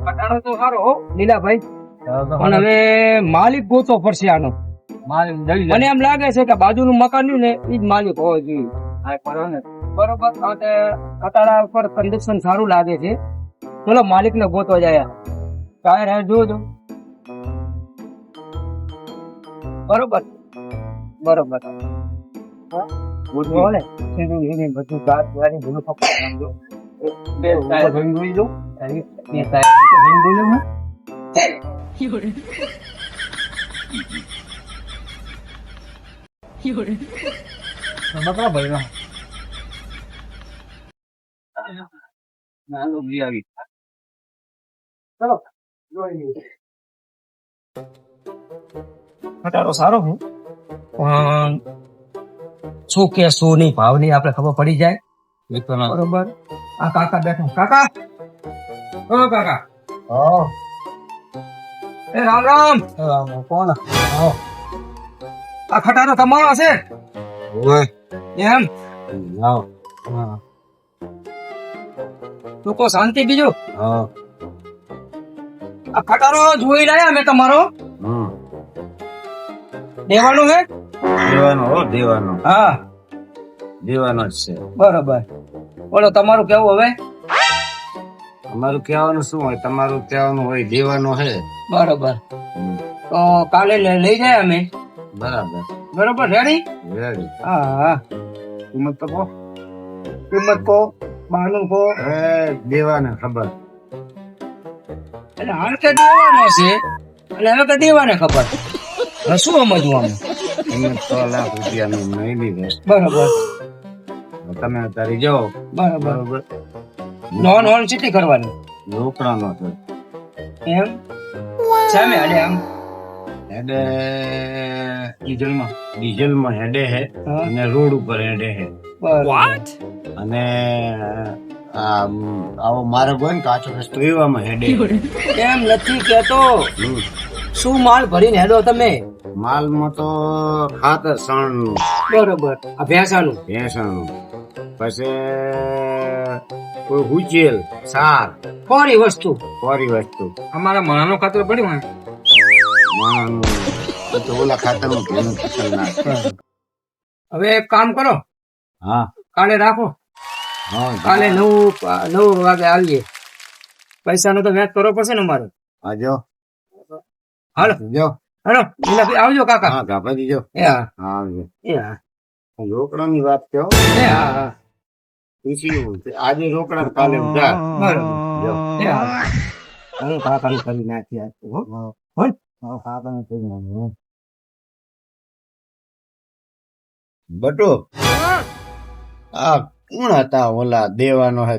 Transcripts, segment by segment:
કટારો તો સારો હો લીલાભાઈ, પણ હવે માલિક ગોતો પડશે આનો. મને એમ લાગે છે કે બાજુનું મકાન રહ્યું ને ઈ જ માલિક હોવો જોઈએ. બરોબર, કટારા પર કન્ડિશન સારું લાગે છે. ચલો માલિક ને ગોતો જાય. ટાયર હે જોજો. બરોબર બરોબર. બોલે બધું ગાત વાળી ભૂલો પકડી નાખજો. બે ટાયર ભંગ જોઈ દઉં. બે ટાયર તો ભંગ જોઈ લઉં ને. બકરા ભાઈ ના લોબી આવી. ચલો જોઈ. કટારો સારો હું પણ શું કે શું નહીં ભાવની આપણે ખબર પડી જાય. બરોબર. આ કાકા બેઠો. કાકા, ઓ કાકા. એ રામ રામ. કોણ? આ ખટારો તમારો હશે? એમ? તું કો શાંતિ બીજું? આ ખટારો જોઈ રહ્યા મેં તમારો. દેવાનું છે? દેવાનો હા, દેવાનો જ છે. બરોબર. બોલો તમારું કેવું હવે? અમારું કહેવાનું શું હોય, તમારું કહેવાનું હોય. દેવાનો છે. બરોબર. તો કાલે લઈ જાય અમે. બરાબર. બરોબર, રેડી? રેડી. હા હા. કિંમત તો કહો. કિંમત કહો. બાનું કહો. દેવાને ખબર. એટલે હાલ કે દેવાનો છે એટલે હવે કે દેવાને ખબર. હવે શું સમજવું આમ? કિંમત 100 લાખ રૂપિયાનું નહીં લીધે. બરોબર તમે અત્યારે જાઓ. બરોબર. નોન હોન કેટલી કરવાની? રોકડાનો છે. એમ સામે હાલે આમ હેડે ડીઝલમાં હેડે હે હા. અને રોડ ઉપર હેડે હે. બરોબર. અને આવો માર્ગ હોય ને કાચો રસ્તો એવામાં હેડે. એમ નથી કેતો. હમ. શું માલ ભરીને હેડો તમે? માલમાં તો ખાતર સણનું, બરોબર. આ ભેંસાનું ભેંસનું, પછી કોઈ હુચેલ, સાર, કોરી વસ્તુ. કોરી વસ્તુ, અમારા મણાનું ખાતર પડ્યું ને. માણસનું તો ઓલા ખાતરનું ભેનું ખતરનાક. હવે એક કામ કરો, હા કાલે રાખો. હા કાલે 9 વાગે આવીએ. પૈસાનો તો વ્યાજ કરવો પડશે ને અમારે. હા જો હાલો જો હાલો લીલાભાઈ આવજો કાકા. હા ગાભાજી જો. એ હા હા આવજો. એ હા રોકડાની વાત કહો. એ હા હા પૂછી આજે રોકડા કાલે ઉધાર. બરોબર. જો એ હા હું કાકાનું કરી નાખ્યા હો. હા કાકાને થઈ ગયું. બટુ આ કોણ હતા ઓલા દેવાનો હે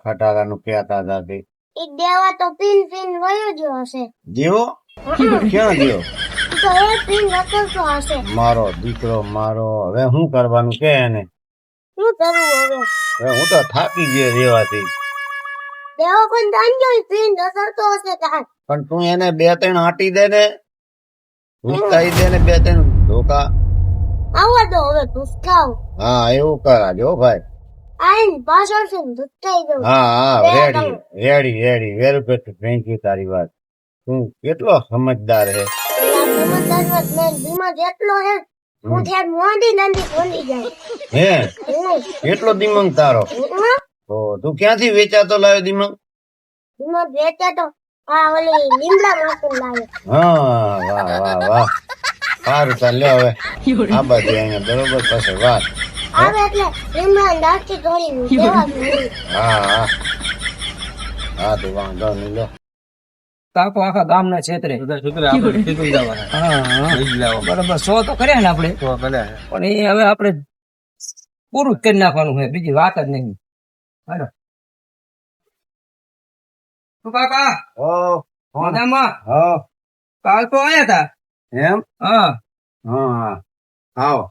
ખટારાનું કહેતા હતા તે? એ દેવા તો પીન પીન વયો જ હશે. દેવો ક્યાં ગયો? તો એ પીન રખડતો હશે. મારો દીકરો મારો. હવે શું કરવાનું કે એને? શું કરવું હવે? હવે હું તો થાકી ગયો રેવાથી. દેવો કોઈ દાંજો પીન રખડતો હશે તાર. પણ તું એને 2-3 આટી દે ને, ઉસ્તાઈ દે ને 2-3 ધોકા. આવવા દો હવે ભૂસકાવ. હા એવું કરાજો ભાઈ. આઈન પાછળથી ભૂસકાઈ દઉં. હા હા બે ready very good. Thank you તારી વાત. તું કેટલો સમજદાર હે. પેલા સમજદાર મેં દિમાગ એટલો હે હું ત્યાં મોંડી નાંદી બોલી જાય. હે હમ. કેટલો દિમાગ તારો? હમ. તો તું ક્યાંથી વેચાતો લાવ્યો દિમાગ? દિમાગ વેચે તો આ ઓલી લીમડા માંથી લાવે. હા વાહ સારું ચાલ લ્યો હવે આ બાજુ અહીંયા બરોબર પછી વાત. આવે એટલે લીમડા દાંતી ધોરી દેવા જોઈએ. હા તો વાંધો નહીં લો. કાકો આખા ગામના છેતરે. હા બરોબર. 100 તો કર્યા ને આપણે, પણ એ હવે આપણે પૂરું જ કરી નાખવાનું છે, બીજી વાત જ નહીં. હાલો શું કાકા મજામાં? કાલ તો આયા હતા. એમ? હા હા આવો.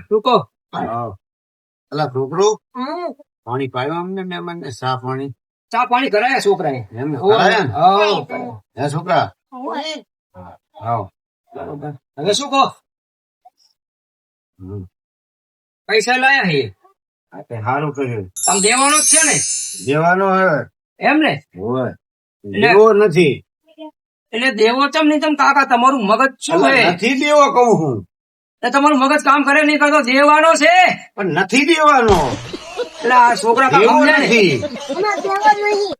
શું કહો? અલા છોકરું હમ. પાણી પાયો અમને મહેમાન ને? ચા પાણી ચા પાણી કરાયા છોકરાએ? એમ કરાયા ને? હા. હે છોકરા ઓય. આવો. બરોબર. હવે શું કહો? હમ. પૈસા લાયા છે આ તે સારું કર્યું. આમ દેવાનો જ છે ને? દેવાનો હે એમ ને? હોય દેવો નથી. એટલે દેવો ચમ નહીં તમ કાકા તમારું મગજ શું અલા, છે નથી દેવો કહું હું, એટલે તમારું મગજ કામ કરે નહીં કરતો દેવાનો છે પણ નથી દેવાનો. એટલે આ છોકરા કામ દેવો સમજે ને. નથી, અમાર દેવા નહીં.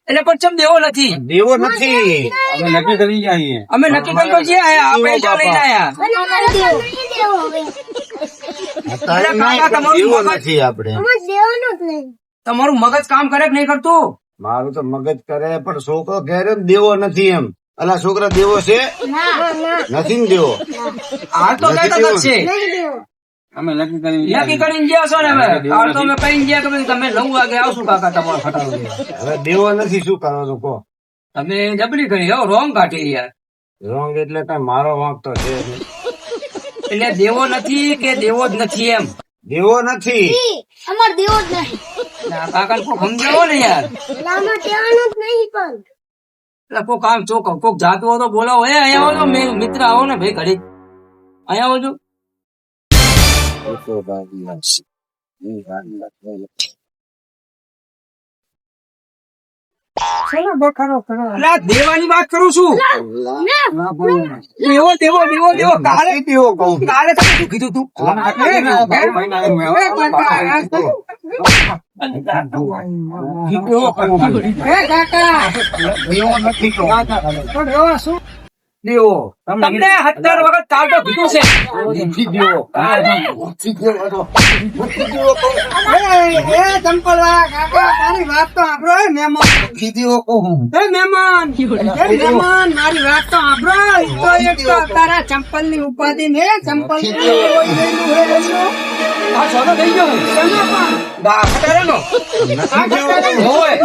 એટલે પણ ચમ દેવો નથી દેવો નથી. અમે નક્કી કરી જઈએ. અમે નક્કી કરતો છીએ આ પૈસા લઈને આયા અને અમારે દેવો નહીં દેવો હવે. અત્યારે અલા, કાકા, નહીં, પણ તમારું દેવો મગજ- નથી આપણે. અમારે દેવાનો જ નહીં. તમારું મગજ કામ કરે કે નહીં કરતું મારું તો મગજ કરે, પણ છોકરો ઘેર જ દેવો નથી એમ. અલા છોકરા દેવો છે? ના નથી ને દેવો. હાલ તો નથી કહેતા જ છે નહીં દેવો. અમે નક્કી કરી નક્કી કરીને ગયા છો ને હવે હાલ તો અમે કઈ ગયા કે ભાઈ તમે 9 વાગે આવશું કાકા તમારો ખટારો લેવા. હવે દેવો નથી, શું કરવાનું કહો? તમે જબરી કરી હો રોંગ કાઢી યાર રોંગ એટલે કઈ મારો વાંક તો છે નહીં. એટલે દેવો નથી કે દેવો જ નથી એમ દેવો નથી. અમારે દેવો જ નહીં. કાકા કોક સમજાવો ને યાર એટલે અમારે દેવાનો જ નહીં પણ. એટલે કોક કામ ચોક કોક જાતું હોય તો બોલાવો એ અહીંયા આવો મિત્ર આવો ને ભાઈ ઘડી અહીંયા આવો છો એટલે આ દેવાની વાત કરું છું દેવો દેવો દેવો દેવો કાલે દેવો કહું. કાલે તમે શું કીધું તું દેવો નથી કહું. દેવો તમને 17 વખત કાલ તો કીધું છે નથી દેવો. નથી દેવો તો. નથી દેવો કહું. નથી દેવો કહું. આ સોનો થઈ ગયો ખટારાનો નથી દેવો કહું. હોય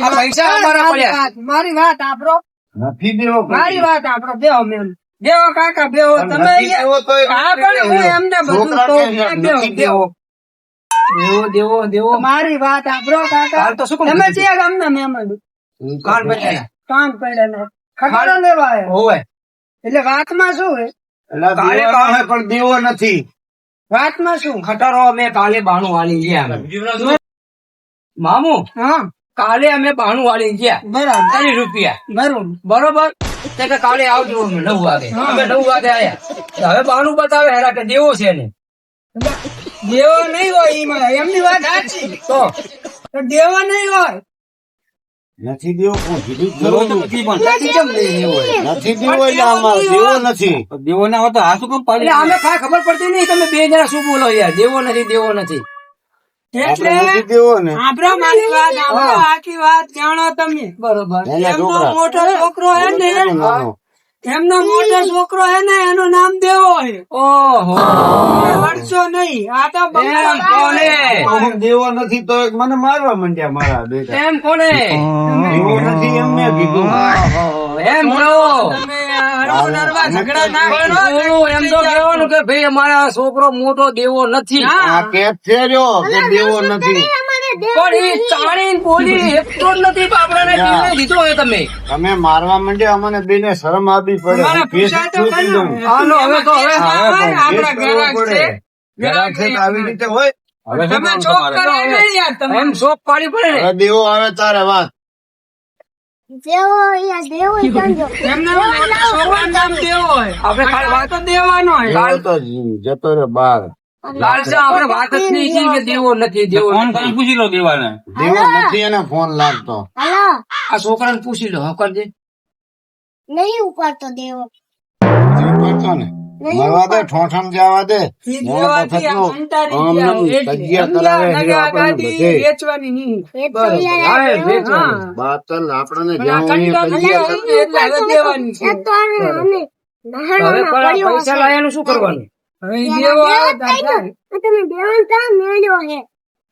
આ પૈસા અમારા પડ્યા મારી વાત આપરો નથી દેવો કહું. મારી વાત આપરો બેહો મેમ બેહો કાકા બેહો તમે નથી દેવો તો હા પણ હું એમને બધું છોકરા કહું. કે બેહો, નથી બેહો. દેવો દેવો દેવો મારી વાત આપરો કાકા હાલ તો શું કહું? તમે જે ગામના મહેમાન કાન પડ્યા કાન પડ્યા ખટારો લેવા આવ્યો હોય એટલે વાતમાં શું હે એટલે કાલે દેવો કાલે. હે પણ દેવો નથી. વાતમાં શું ખટારો અમે કાલે બાણું વાળી ગયા મામુ હા કાલે અમે બાણું વાળી ગયા બરાબર 40 રૂપિયા બરોબર બરોબર તે કે કાલે આવજો અમે 9 વાગે અમે 9 વાગે આયા હવે બાણું બતાવે હેરા કે દેવો છે ને દેવો નહીં હોય એમાં એમની વાત સાચી તો તો દેવો નહીં હોય નથી દેવો કહું. કીધું જ ખરું. નથી કેમ નહીં દેવો હોય? નથી દેવો એટલે અમારે દેવો નથી. એટલે અમે કાંઈ ખબર પડતી નહીં તમે બે જણા શું બોલો યાર દેવો નથી દેવો નથી એટલે આપણે નથી દેવો ને. આપડો મારી વાત આપડો આખી વાત જાણો તમે બરોબર એના એમનો છોકરા. મોટો છોકરો હે ને નાનો. એમનો મોટો છોકરો હે ને એનું નામ દેવો હે ઓહો વળશો નહીં આ તો એમ કોને હું દેવો નથી તો મને મારવા માંડ્યા મારા બેટા. એમ કોને દેવો નથી એમ મેં કીધું. ઓહો, એમ કહો તમે હરવા ઝઘડા ના કરો એમ તો કહેવાનું કે ભાઈ અમારા છોકરો મોટો દેવો નથી આ કેપ છે રહ્યો કે દેવો નથી. અમારે દેવો પણ એ ચાણીને બોલી એકતો જ નથી બાપડાને પીને દીધો હોય તમે તમે મારવા માંડ્યા અમને બેને શરમ આપવી પડે. અમારા હું કેસ પૂછાય તો પૂછી ખરું. લઉં. હાલો હવે તો હવે આપડા કેસ કરવો ગ્રાહક પડે. છે ગ્રાહક છે તો આવી રીતે હોય. તમે ચોક કરો નહીં યાર તમે એમ શોખ પાડી પડે ને હવે દેવો આવે તારે વાત. દેવો અહીંયા દેવો સમજો. એમના છોકરાનું નામ દેવો હોય આપણે ખાલી વાત તો દેવાનો હોય દેવો તો જતો રે બહાર. લાલસા આપણે વાત જ નહીં કી કે દેવો નથી દેવો નથી. દેવો નથી એને ફોન લાગતો. હાલો આ છોકરાને પૂછી લો હા કરજે નહીં ઉપાડતો દેવો. કરતો ને મરવા દે, ઠોઠમ જવા દે. ઈ એના દેવાથી આ પાછળ સંતાડી આમ ગયા નમ એટલે. તજિયા કરાવે છે સમજ્યા? આપણને ગાડી બધે. વેચવાની નહીં એ તો યાર હા, દેવો. વેચવાનું. બાતલ આપણને પણ આ જ્યાં કંટાળો તજિયા એટલે હવે દેવાની છે એ તો અમે હવે નહાણમાં પણ આ પડ્યો પૈસા હશે. લાયાનું શું કરવાનું હવે ઈ દેવો આવે તો થાય. તમે દેવાન તા મેળ્યો હે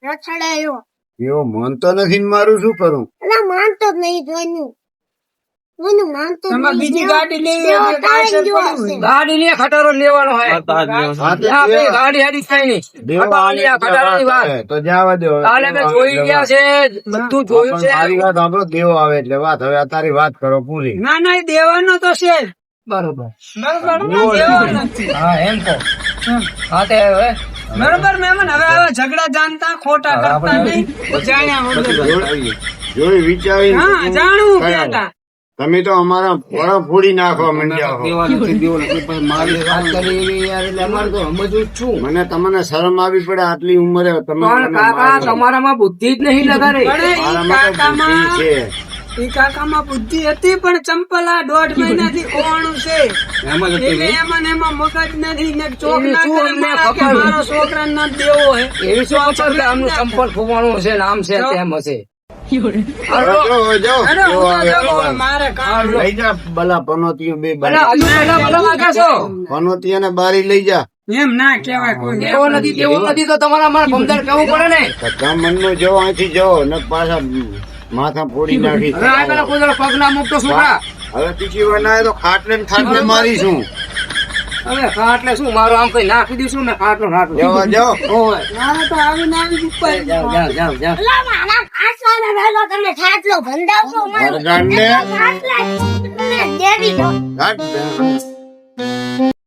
રછડાયો. એવો માનતો નથી ને મારું શું કરું? એટલે માનતો જ નહીં જોઈનું. જોઈનું માનતો જ તમારે નહીં. બીજી ગાડી લેવી દેવો હોય તો તાળી કાયદેસર જેવો પડવું હશે. હોય. ગાડી ને ખટારો લેવાનો હોય હા, તો આપણે દેવો- ગાડી હાડી થાય નહીં દેવો ખટારાની આ ખટારાની વાત આવે તો જવા દો. કાલે મેં જોઈ ગયા છે બધું જોયું છે મારી વાત સાંભળો, દેવો આવે એટલે વાત. હવે આ તારી વાત કરો પૂરી. ના ના ઈ દેવાનો તો છે જ. બરોબર બરોબર દેવો નથી હા એમ કહો હા તે હવે બરોબર મહેમાન હવે આવા ઝઘડા જાણતા ખોટા કરતા નહીં જાણ્યા વગર. જોઈ વિચારીને હા તું જાણવું કરાવો. કેતા તમે તો અમારા ફોડા ફોડી નાખવા માંડ્યા છો. દેવા નથી દેવો નથી પણ મારી વાત કરી એવી યાર એટલે અમારે તો સમજવું જ છું મને તમને શરમ આવી પડે આટલી ઉંમરે તમે પણ મને કાકા મારો. તમારામાં બુદ્ધિ જ નહીં લગાડે પણ ઈ મારામાં તો બુદ્ધિ છે. ઈ કાકામાં બુદ્ધિ હતી પણ ચંપલ આ 1.5 મહિનાથી ખોવાનું છે એટલે એમાં ને એમાં મગજ નથી ને ચોક એવી ના શું કરે અમને મારા કે ખબર? મારો છોકરાને ન દેવો હે એવી શું અસર કે આમનું સંપર્ક ખોવાનું છે ને આમ છે તેમ હશે હવે જો, અરે જો હું આવે તો જો ખબર. મારે કામ લઈ જા ભલા પનોતીઓ બે અલા, બારી. હજુ પેલા બધા વાગે છો પનોતીઓને બારી લઈ જા. એમ ના કહેવાય કોઈ દેવો નથી દેવો નથી તો તમારે અમારે સમજણ કેવું પડે ને તો તમે મનનું જો અહીંથી જો ને પાછા માથા ફોડી નાખી. હવે આ પેલા કોઈ દાડો પગ ના મૂકતો છોકરા હવે બીજી વાર ના આવે તો ખાટલે ને ખાટલે મારીશું. હવે ખાટલે શું મારું આમ કઈ નાખી દઈશું ને ખાટલો નાખી જવા જાઓ. ઓય મારે તો આવીને આવી ઉપર જાઓ જાઓ જાઓ અલા, મારા ખાટલાને વહેલો તમે ખાટલો બંધાવશો મને. મારા ગાંડને ખાટલા તમને દેવી દો. ઘાટ.